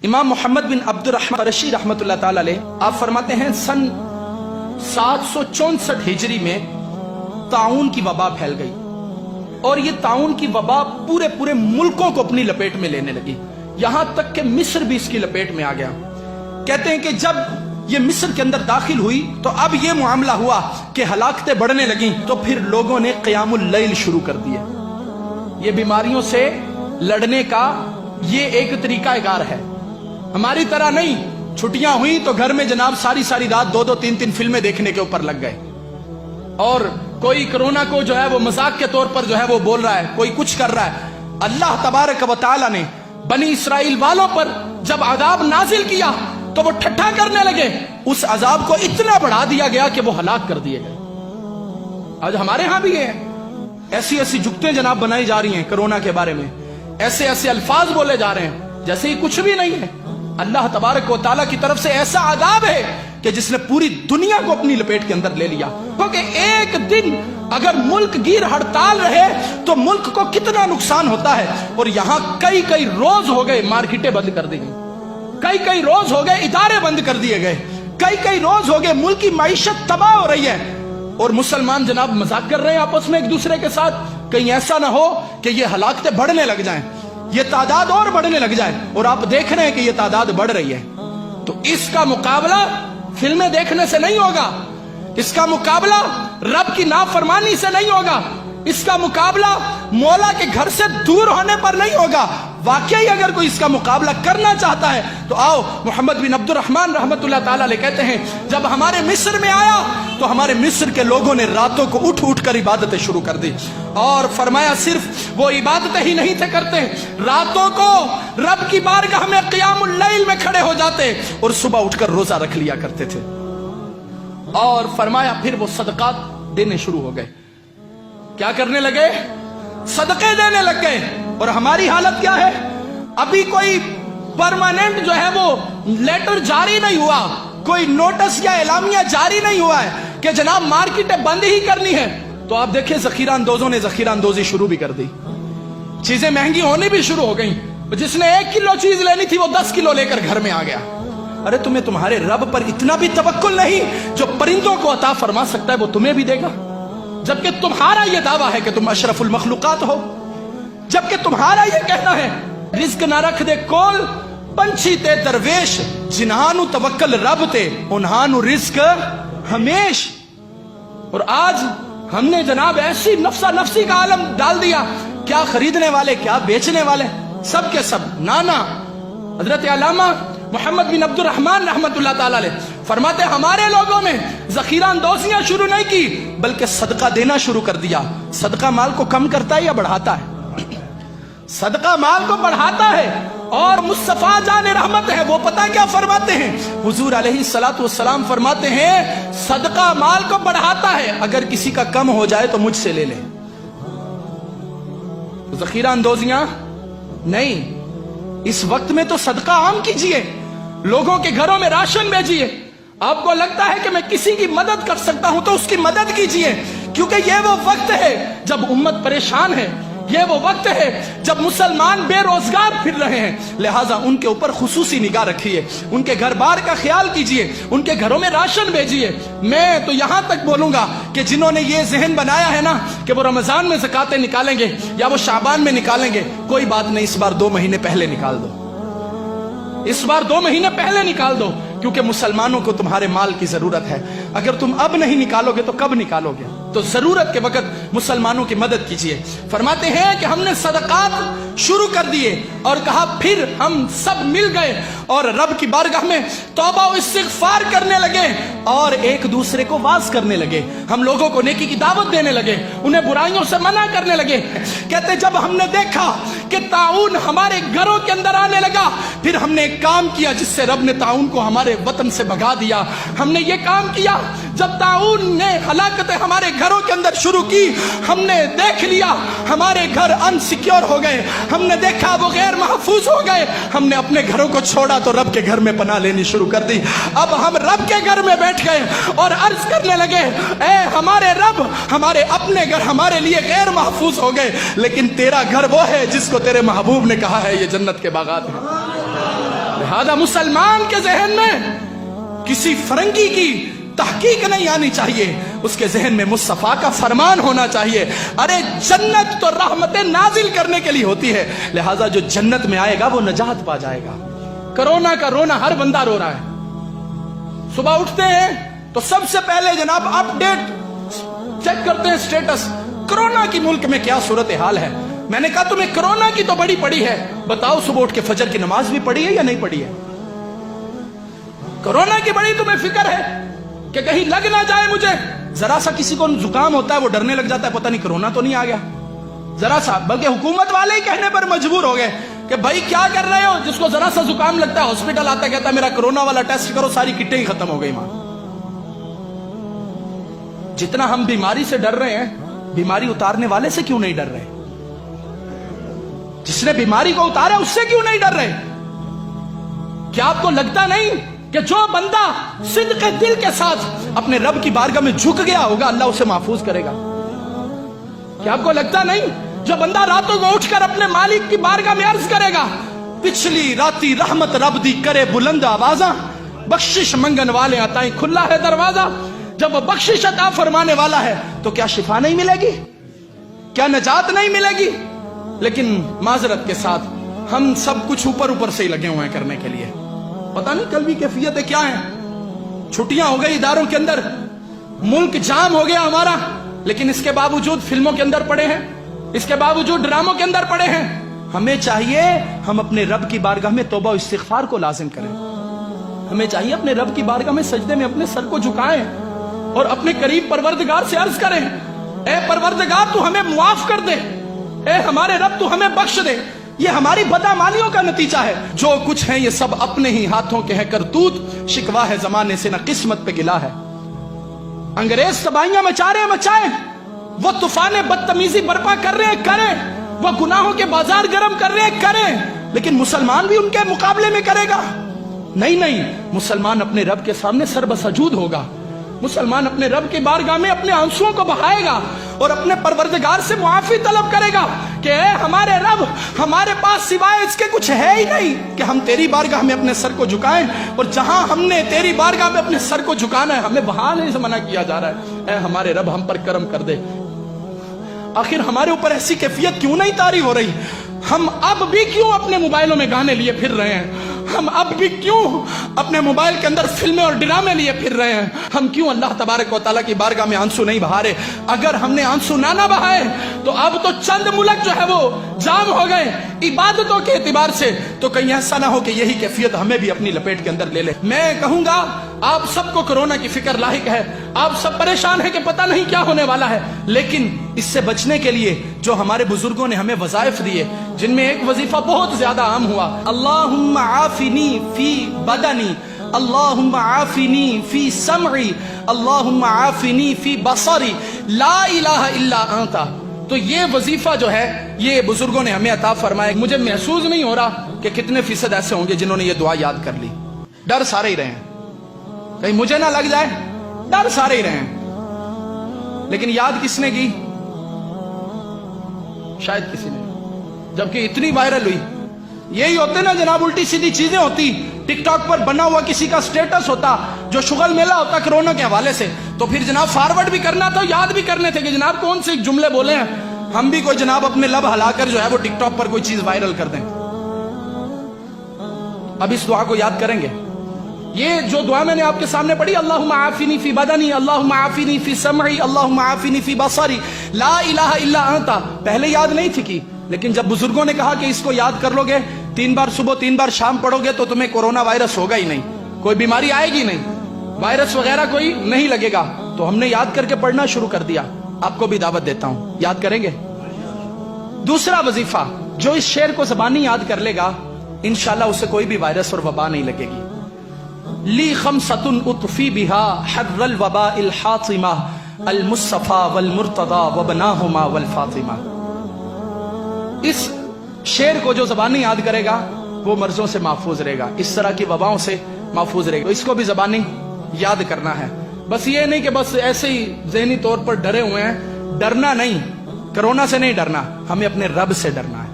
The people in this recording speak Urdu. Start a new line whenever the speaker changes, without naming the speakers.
امام محمد بن عبد الرحمن قرشی رحمۃ اللہ تعالی علیہ آپ فرماتے ہیں سن 764 ہجری میں طاعون کی وبا پھیل گئی اور یہ طاعون کی وبا پورے ملکوں کو اپنی لپیٹ میں لینے لگی، یہاں تک کہ مصر بھی اس کی لپیٹ میں آ گیا۔ کہتے ہیں کہ جب یہ مصر کے اندر داخل ہوئی تو اب یہ معاملہ ہوا کہ ہلاکتیں بڑھنے لگیں، تو پھر لوگوں نے قیام اللیل شروع کر دیے۔ یہ بیماریوں سے لڑنے کا یہ ایک طریقہ کار ہے، ہماری طرح نہیں چھٹیاں ہوئی تو گھر میں جناب ساری رات 2-3 فلمیں دیکھنے کے اوپر لگ گئے، اور کوئی کرونا کو جو ہے وہ مذاق کے طور پر جو ہے وہ بول رہا ہے، کوئی کچھ کر رہا ہے۔ اللہ تبارک و تعالی نے بنی اسرائیل والوں پر جب عذاب نازل کیا تو وہ ٹھٹھا کرنے لگے، اس عذاب کو اتنا بڑھا دیا گیا کہ وہ ہلاک کر دیے گئے۔ آج ہمارے ہاں بھی ہے، ایسی جگتیں جناب بنائی جا رہی ہیں کرونا کے بارے میں، ایسے الفاظ بولے جا رہے ہیں جیسے ہی کچھ بھی نہیں ہے۔ اللہ تبارک و تعالیٰ کی طرف سے ایسا عذاب ہے کہ جس نے پوری دنیا کو اپنی لپیٹ کے اندر لے لیا، کیونکہ ایک دن اگر ملک گیر ہڑتال رہے تو ملک کو کتنا نقصان ہوتا ہے۔ اور یہاں کئی روز ہو گئے مارکیٹیں بند کر دی گئی، کئی روز ہو گئے ادارے بند کر دیے گئے، کئی روز ہو گئے ملک کی معیشت تباہ ہو رہی ہے، اور مسلمان جناب مذاق کر رہے ہیں آپس میں ایک دوسرے کے ساتھ، کہیں ایسا نہ ہو کہ یہ ہلاکتیں بڑھنے لگ جائیں، یہ تعداد اور بڑھنے لگ جائے، اور آپ دیکھ رہے ہیں کہ یہ تعداد بڑھ رہی ہے۔ تو اس کا مقابلہ فلمیں دیکھنے سے نہیں ہوگا، اس کا مقابلہ رب کی نافرمانی سے نہیں ہوگا، اس کا مقابلہ مولا کے گھر سے دور ہونے پر نہیں ہوگا۔ واقعی اگر کوئی اس کا مقابلہ کرنا چاہتا ہے تو آؤ، محمد بن عبد الرحمن رحمۃ اللہ تعالی علیہ کہتے ہیں جب ہمارے مصر میں آیا تو ہمارے مصر کے لوگوں نے راتوں کو اٹھ کر عبادتیں شروع کر دی، اور فرمایا صرف وہ عبادتیں ہی نہیں تھے کرتے، راتوں کو رب کی بارگاہ میں قیام اللیل میں کھڑے ہو جاتے اور صبح اٹھ کر روزہ رکھ لیا کرتے تھے۔ اور فرمایا پھر وہ صدقات دینے شروع ہو گئے، کیا کرنے لگے؟ صدقے دینے لگ گئے۔ اور ہماری حالت کیا ہے؟ ابھی کوئی پرماننٹ جو ہے وہ لیٹر جاری نہیں ہوا، کوئی نوٹس یا اعلامیہ جاری نہیں ہوا ہے کہ جناب مارکیٹیں بند ہی کرنی ہے، تو آپ دیکھیں ذخیرہ اندوزوں نے ذخیرہ اندوزی شروع بھی کر دی، چیزیں مہنگی ہونی بھی شروع ہو گئیں، جس نے 1 کلو چیز لینی تھی وہ 10 کلو لے کر گھر میں آ گیا۔ ارے تمہیں تمہارے رب پر اتنا بھی توکل نہیں؟ جو پرندوں کو عطا فرما سکتا ہے وہ تمہیں بھی دے گا، جبکہ تمہارا یہ دعویٰ ہے کہ تم اشرف المخلوقات ہو، جبکہ تمہارا یہ کہنا ہے رزق نہ رکھ دے کول پنچھی تے درویش، جنہانو توکل رب تے انہانو رزق ہمیش۔ اور آج ہم نے جناب ایسی نفسی کا عالم ڈال دیا، کیا خریدنے والے کیا بیچنے والے سب کے سب نانا۔ حضرت علامہ محمد بن عبد الرحمن رحمۃ اللہ تعالی علیہ فرماتے ہمارے لوگوں میں ذخیرہ اندوزیاں شروع نہیں کی بلکہ صدقہ دینا شروع کر دیا۔ صدقہ مال کو کم کرتا ہے یا بڑھاتا ہے؟ صدقہ مال کو بڑھاتا ہے۔ اور مصطفیٰ جان رحمت ہے وہ پتہ کیا فرماتے ہیں؟ حضور علیہ الصلوۃ والسلام فرماتے ہیں صدقہ مال کو بڑھاتا ہے، اگر کسی کا کم ہو جائے تو مجھ سے لے لے۔ ذخیرہ اندوزیاں نہیں، اس وقت میں تو صدقہ عام کیجئے، لوگوں کے گھروں میں راشن بھیجئے۔ آپ کو لگتا ہے کہ میں کسی کی مدد کر سکتا ہوں تو اس کی مدد کیجئے، کیونکہ یہ وہ وقت ہے جب امت پریشان ہے، یہ وہ وقت ہے جب مسلمان بے روزگار پھر رہے ہیں، لہٰذا ان کے اوپر خصوصی نگاہ رکھیے، ان کے گھر بار کا خیال کیجئے، ان کے گھروں میں راشن بھیجئے۔ میں تو یہاں تک بولوں گا کہ جنہوں نے یہ ذہن بنایا ہے نا کہ وہ رمضان میں زکاتیں نکالیں گے یا وہ شعبان میں نکالیں گے، کوئی بات نہیں، اس بار 2 مہینے پہلے نکال دو، اس بار 2 مہینے پہلے نکال دو، کیونکہ مسلمانوں کو تمہارے مال کی ضرورت ہے۔ اگر تم اب نہیں نکالو گے تو کب نکالو گے؟ تو ضرورت کے وقت مسلمانوں کی مدد کیجیے۔ فرماتے ہیں کہ ہم نے صدقات شروع کر دیے اور کہا پھر ہم سب مل گئے اور رب کی بارگاہ میں توبہ و استغفار کرنے لگے اور ایک دوسرے کو واعظ کرنے لگے، ہم لوگوں کو نیکی کی دعوت دینے لگے، انہیں برائیوں سے منع کرنے لگے۔ کہتے جب ہم نے دیکھا کہ طاعون ہمارے گھروں کے اندر آنے لگا، پھر ہم نے ایک کام کیا جس سے رب نے طاعون کو ہمارے وطن سے بھگا دیا۔ ہم نے یہ کام کیا جب طاعون نے ہلاکتیں ہمارے گھروں کے اندر شروع کی، ہم نے دیکھ لیا ہمارے گھر انسیکیور ہو گئے، ہم نے دیکھا وہ غیر محفوظ ہو گئے، ہم نے اپنے گھروں کو چھوڑا تو رب کے گھر میں پناہ لینی شروع کر دی۔ اب ہم رب کے گھر میں بیٹھ گئے اور عرض کرنے لگے اے ہمارے رب، ہمارے اپنے گھر ہمارے لیے غیر محفوظ ہو گئے، لیکن تیرا گھر وہ ہے جس کو تیرے محبوب نے کہا ہے یہ جنت کے باغات ہیں۔ لہذا مسلمان کے ذہن میں کسی فرنگی کی تحقیق نہیں آنی چاہیے، اس کے ذہن میں مصطفیٰ کا فرمان ہونا چاہیے۔ ارے جنت تو رحمتیں نازل کرنے کے لیے ہوتی ہے، لہذا جو جنت میں آئے گا وہ نجات پا جائے گا۔ کرونا کا رونا ہر بندہ رو رہا ہے، صبح اٹھتے ہیں تو سب سے پہلے جناب اپ ڈیٹ چیک کرتے ہیں سٹیٹس، کرونا کی ملک میں کیا صورتحال ہے۔ میں نے کہا تمہیں کرونا کی تو بڑی پڑی ہے، بتاؤ صبح اٹھ کے فجر کی نماز بھی پڑھی ہے یا نہیں پڑھی ہے؟ کرونا کی بڑی تمہیں فکر ہے کہ کہیں لگ نہ جائے مجھے۔ ذرا سا کسی کو زکام ہوتا ہے وہ ڈرنے لگ جاتا ہے، پتہ نہیں کرونا تو نہیں آ گیا ذرا سا، بلکہ حکومت والے ہی کہنے پر مجبور ہو گئے کہ بھائی کیا کر رہے ہو، جس کو ذرا سا زکام لگتا ہے ہاسپٹل آتا ہے، کہتا ہے میرا کرونا والا ٹیسٹ کرو، ساری کٹیں ہی ختم ہو گئی ماں۔ جتنا ہم بیماری سے ڈر رہے ہیں، بیماری اتارنے والے سے کیوں نہیں ڈر رہے؟ جس نے بیماری کو اتارا اس سے کیوں نہیں ڈر رہے؟ کیا آپ کو لگتا نہیں کہ جو بندہ صدق دل کے ساتھ اپنے رب کی بارگاہ میں جھک گیا ہوگا اللہ اسے محفوظ کرے گا؟ کیا آپ کو لگتا نہیں جو بندہ راتوں کو اٹھ کر اپنے مالک کی بارگاہ میں عرض کرے گا پچھلی راتی رحمت رب دی کرے بلند آوازاں، بخشش منگن والے عطائیں کھلا ہے دروازہ، جب بخشش عطا فرمانے والا ہے تو کیا شفا نہیں ملے گی؟ کیا نجات نہیں ملے گی؟ لیکن معذرت کے ساتھ ہم سب کچھ اوپر سے ہی لگے ہوئے ہیں کرنے کے لیے، پتہ نہیں کل بھی کیفیتیں کیا ہیں۔ چھٹیاں ہو گئی اداروں کے اندر، ملک جام ہو گیا ہمارا، لیکن اس کے باوجود فلموں کے اندر پڑے ہیں، اس کے باوجود ڈراموں کے اندر پڑے ہیں۔ ہمیں چاہیے ہم اپنے رب کی بارگاہ میں توبہ و استغفار کو لازم کریں، ہمیں چاہیے اپنے رب کی بارگاہ میں سجدے میں اپنے سر کو جھکائیں اور اپنے قریب پروردگار سے عرض کریں اے پروردگار تو ہمیں معاف کر دے، اے ہمارے رب تو ہمیں بخش دے۔ یہ ہماری بدعمالیوں کا نتیجہ ہے، جو کچھ ہے یہ سب اپنے ہی ہاتھوں کے ہیں کرتوت، شکوا ہے زمانے سے نہ قسمت پہ گلا ہے۔ انگریز تباہیاں مچا رہے ہیں مچائیں، وہ طوفان بدتمیزی برپا کر رہے ہیں کریں، وہ گناہوں کے بازار گرم کر رہے ہیں کریں، لیکن مسلمان بھی ان کے مقابلے میں کرے گا؟ نہیں، مسلمان اپنے رب کے سامنے سر بسجود ہوگا، مسلمان اپنے رب کی بارگاہ میں اپنے آنسوؤں کو بہائے گا اور اپنے پروردگار سے معافی طلب کرے گا کہ اے ہمارے رب، ہمارے پاس سوائے اس کے کچھ ہے ہی نہیں کہ ہم تیری بارگاہ میں اپنے سر کو جھکائیں، اور جہاں ہم نے تیری بارگاہ میں اپنے سر کو جھکانا ہے ہمیں وہاں نہیں سے منع کیا جا رہا ہے۔ اے ہمارے رب ہم پر کرم کر دے۔ آخر ہمارے اوپر ایسی کیفیت کیوں نہیں طاری ہو رہی؟ ہم اب بھی کیوں اپنے موبائلوں میں گانے لیے پھر رہے ہیں؟ ہم اب بھی کیوں اپنے موبائل کے اندر فلمیں اور ڈرامے لیے پھر رہے ہیں؟ ہم کیوں اللہ تبارک و تعالیٰ کی بارگاہ میں آنسو نہیں بہا رہے؟ اگر ہم نے آنسو نہ بہائے تو اب تو چند ملک جو ہے وہ جام ہو گئے عبادتوں کے اعتبار سے، تو کہیں ایسا نہ ہو کہ یہی کیفیت ہمیں بھی اپنی لپیٹ کے اندر لے لے۔ میں کہوں گا آپ سب کو کرونا کی فکر لاحق ہے، آپ سب پریشان ہیں کہ پتہ نہیں کیا ہونے والا ہے، لیکن اس سے بچنے کے لیے جو ہمارے بزرگوں نے ہمیں وظائف دیے، جن میں ایک وظیفہ بہت زیادہ عام ہوا، اللہم عافنی فی بدنی، اللہم عافنی فی سمعی، اللہم عافنی فی بصری، لا الہ الا انت۔ تو یہ وظیفہ جو ہے یہ بزرگوں نے ہمیں عطا فرمایا۔ مجھے محسوس نہیں ہو رہا کہ کتنے فیصد ایسے ہوں گے جنہوں نے یہ دعا یاد کر لی۔ ڈر سارے ہی رہے ہیں کہیں مجھے نہ لگ جائے، ڈر سارے ہی رہے ہیں، لیکن یاد کس نے کی؟ شاید کسی نے، جبکہ اتنی وائرل ہوئی۔ یہی ہوتے نا جناب، الٹی سیدھی چیزیں ہوتی، ٹک ٹاک پر بنا ہوا کسی کا سٹیٹس ہوتا جو شغل میلہ ہوتا کرونا کے حوالے سے، تو پھر جناب فارورڈ بھی کرنا تھا، یاد بھی کرنے تھے کہ جناب کون سے جملے بولے ہیں، ہم بھی کوئی جناب اپنے لب ہلا کر جو ہے وہ ٹک ٹاک پر کوئی چیز وائرل کر دیں۔ اب اس دعا کو یاد کریں گے۔ یہ جو دعا میں نے آپ کے سامنے پڑھی، اللہم عافنی فی بدنی، اللہم عافنی فی سمعی، اللہم عافنی فی بصری، لا الہ الا انت، پہلے یاد نہیں تھی کی، لیکن جب بزرگوں نے کہا کہ اس کو یاد کر لو گے، 3 بار صبح 3 بار شام پڑھو گے تو تمہیں کورونا وائرس ہوگا ہی نہیں، کوئی بیماری آئے گی نہیں، وائرس وغیرہ کوئی نہیں لگے گا، تو ہم نے یاد کر کے پڑھنا شروع کر دیا۔ آپ کو بھی دعوت دیتا ہوں، یاد کریں گے۔ دوسرا وظیفہ، جو اس شعر کو زبانی یاد کر لے گا انشاءاللہ اسے کوئی بھی وائرس اور وبا نہیں لگے گی۔ لی خمسۃ اطفی بہا حر الوباء الحاطمہ المصطفیٰ والمرتضیٰ وبناہما والفاطمہ۔ اس شعر کو جو زبانی یاد کرے گا وہ مرضوں سے محفوظ رہے گا، اس طرح کی وباؤں سے محفوظ رہے گا، اس کو بھی زبانی یاد کرنا ہے۔ بس یہ نہیں کہ بس ایسے ہی ذہنی طور پر ڈرے ہوئے ہیں، ڈرنا نہیں، کرونا سے نہیں ڈرنا، ہمیں اپنے رب سے ڈرنا ہے۔